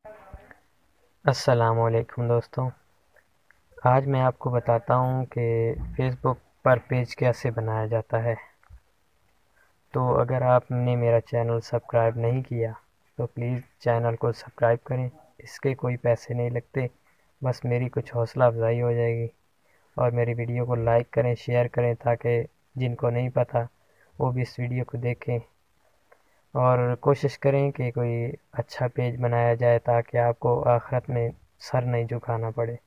अस्सलामुअलैकुम दोस्तों। आज मैं आपको बताता हूँ कि फ़ेसबुक पर पेज कैसे बनाया जाता है। तो अगर आपने मेरा चैनल सब्सक्राइब नहीं किया तो प्लीज़ चैनल को सब्सक्राइब करें। इसके कोई पैसे नहीं लगते, बस मेरी कुछ हौसला अफजाई हो जाएगी। और मेरी वीडियो को लाइक करें, शेयर करें, ताकि जिनको नहीं पता वो भी इस वीडियो को देखें। और कोशिश करें कि कोई अच्छा पेज बनाया जाए ताकि आपको आखिरत में सर नहीं झुकाना पड़े।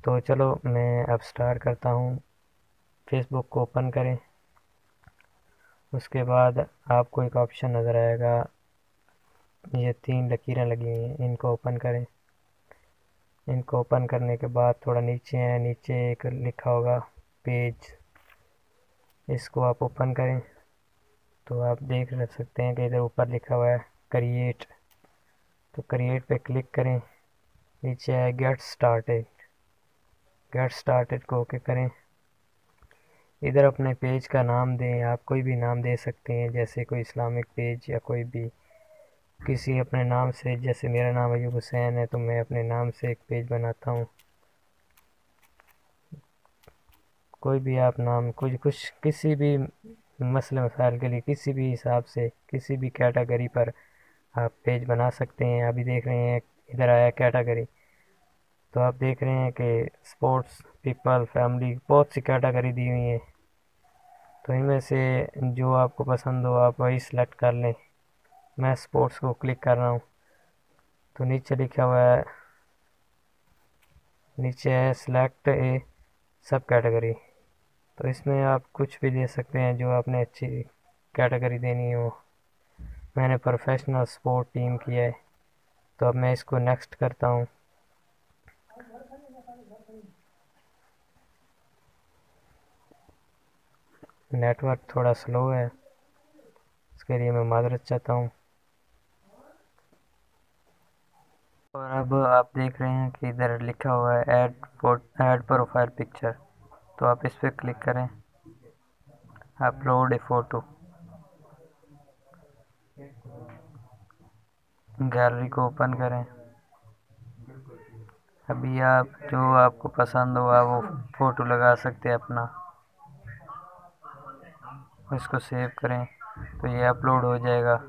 तो चलो मैं अब स्टार्ट करता हूँ। फेसबुक को ओपन करें। उसके बाद आपको एक ऑप्शन नज़र आएगा, ये 3 लकीरें लगी हुई हैं, इनको ओपन करें। इनको ओपन करने के बाद थोड़ा नीचे आए, नीचे एक लिखा होगा पेज, इसको आप ओपन करें। तो आप देख सकते हैं कि इधर ऊपर लिखा हुआ है क्रिएट। तो क्रिएट पे क्लिक करें। नीचे है गेट स्टार्टेड। गेट स्टार्टेड को ओके करें। इधर अपने पेज का नाम दें, आप कोई भी नाम दे सकते हैं, जैसे कोई इस्लामिक पेज या कोई भी किसी अपने नाम से। जैसे मेरा नाम अयूब हुसैन है तो मैं अपने नाम से एक पेज बनाता हूँ। कोई भी आप नाम कुछ किसी भी मसले मसाइल के लिए किसी भी हिसाब से किसी भी कैटेगरी पर आप पेज बना सकते हैं। अभी देख रहे हैं इधर आया कैटेगरी, तो आप देख रहे हैं कि स्पोर्ट्स, पीपल, फैमिली, बहुत सी कैटेगरी दी हुई है। तो इनमें से जो आपको पसंद हो आप वही सिलेक्ट कर लें। मैं स्पोर्ट्स को क्लिक कर रहा हूँ। तो नीचे लिखा हुआ है, नीचे है सिलेक्ट ए सब कैटेगरी। तो इसमें आप कुछ भी दे सकते हैं जो आपने अच्छी कैटेगरी देनी हो। मैंने प्रोफेशनल स्पोर्ट टीम किया है, तो अब मैं इसको नेक्स्ट करता हूँ। नेटवर्क थोड़ा स्लो है, इसके लिए मैं माजरत चाहता हूँ। और अब आप देख रहे हैं कि इधर लिखा हुआ है ऐड प्रोफाइल पिक्चर। तो आप इस पर क्लिक करें, अपलोड ए फ़ोटो। गैलरी को ओपन करें। अभी आप जो आपको पसंद हो आप वो फ़ोटो लगा सकते हैं अपना। इसको सेव करें तो ये अपलोड हो जाएगा।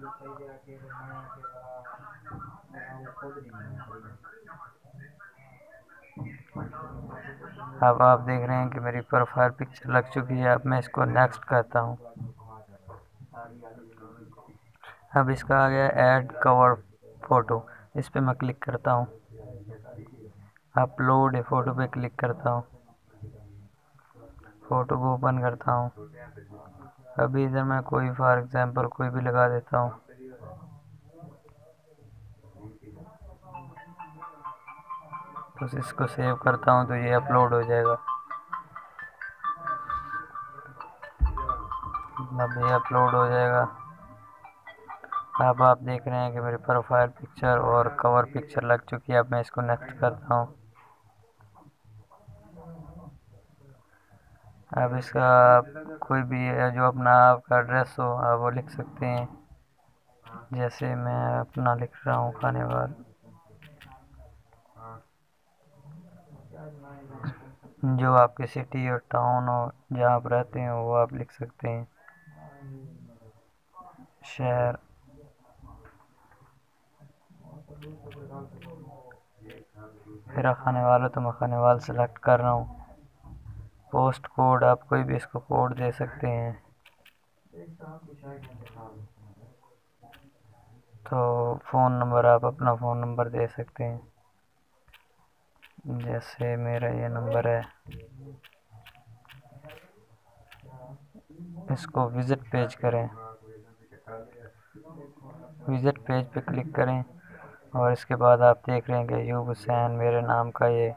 अब आप देख रहे हैं कि मेरी प्रोफाइल पिक्चर लग चुकी है। अब मैं इसको नेक्स्ट करता हूँ। अब इसका आ गया ऐड कवर फ़ोटो, इस पर मैं क्लिक करता हूँ। अपलोड ए फ़ोटो पे क्लिक करता हूँ। फ़ोटो को ओपन करता हूँ। अभी इधर मैं कोई फॉर एग्जांपल कोई भी लगा देता हूँ। तो इसको सेव करता हूँ तो ये अपलोड हो जाएगा। अब ये अपलोड हो जाएगा। अब आप देख रहे हैं कि मेरी प्रोफाइल पिक्चर और कवर पिक्चर लग चुकी है। अब मैं इसको नेक्स्ट करता हूँ। अब इसका कोई भी जो अपना आपका एड्रेस हो आप वो लिख सकते हैं। जैसे मैं अपना लिख रहा हूँ खानेवाल। जो आपकी सिटी और टाउन हो जहाँ आप रहते हैं वो आप लिख सकते हैं। शहर। मेरा खानेवाल है तो मैं खानेवाल सेलेक्ट कर रहा हूँ। पोस्ट कोड आप कोई भी इसको कोड दे सकते हैं। तो फ़ोन नंबर आप अपना फ़ोन नंबर दे सकते हैं। जैसे मेरा ये नंबर है। इसको विज़िट पेज करें। विज़िट पेज पे क्लिक करें और इसके बाद आप देख रहे हैं कि अयूब हुसैन मेरे नाम का ये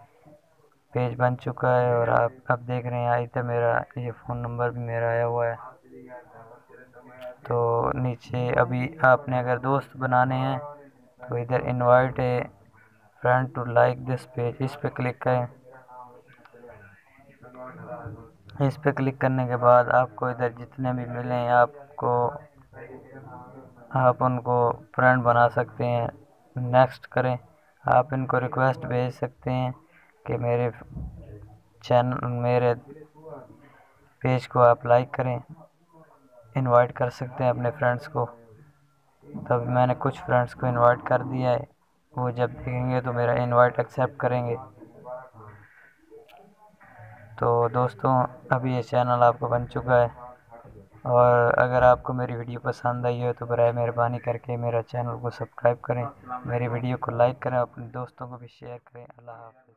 पेज बन चुका है। और आप अब देख रहे हैं इधर मेरा ये फ़ोन नंबर भी मेरा आया हुआ है। तो नीचे अभी आपने अगर दोस्त बनाने हैं तो इधर invite a friend to like this page, इस पे क्लिक करें। इस पे क्लिक करने के बाद आपको इधर जितने भी मिलें आपको आप उनको फ्रेंड बना सकते हैं। नेक्स्ट करें। आप इनको रिक्वेस्ट भेज सकते हैं कि मेरे पेज को आप लाइक करें, इनवाइट कर सकते हैं अपने फ्रेंड्स को। तब मैंने कुछ फ्रेंड्स को इनवाइट कर दिया है, वो जब देखेंगे तो मेरा इनवाइट एक्सेप्ट करेंगे। तो दोस्तों, अभी ये चैनल आपका बन चुका है, और अगर आपको मेरी वीडियो पसंद आई हो तो बराए मेहरबानी करके मेरा चैनल को सब्सक्राइब करें, मेरी वीडियो को लाइक करें, अपने दोस्तों को भी शेयर करें। अल्लाह हाफ़िज़।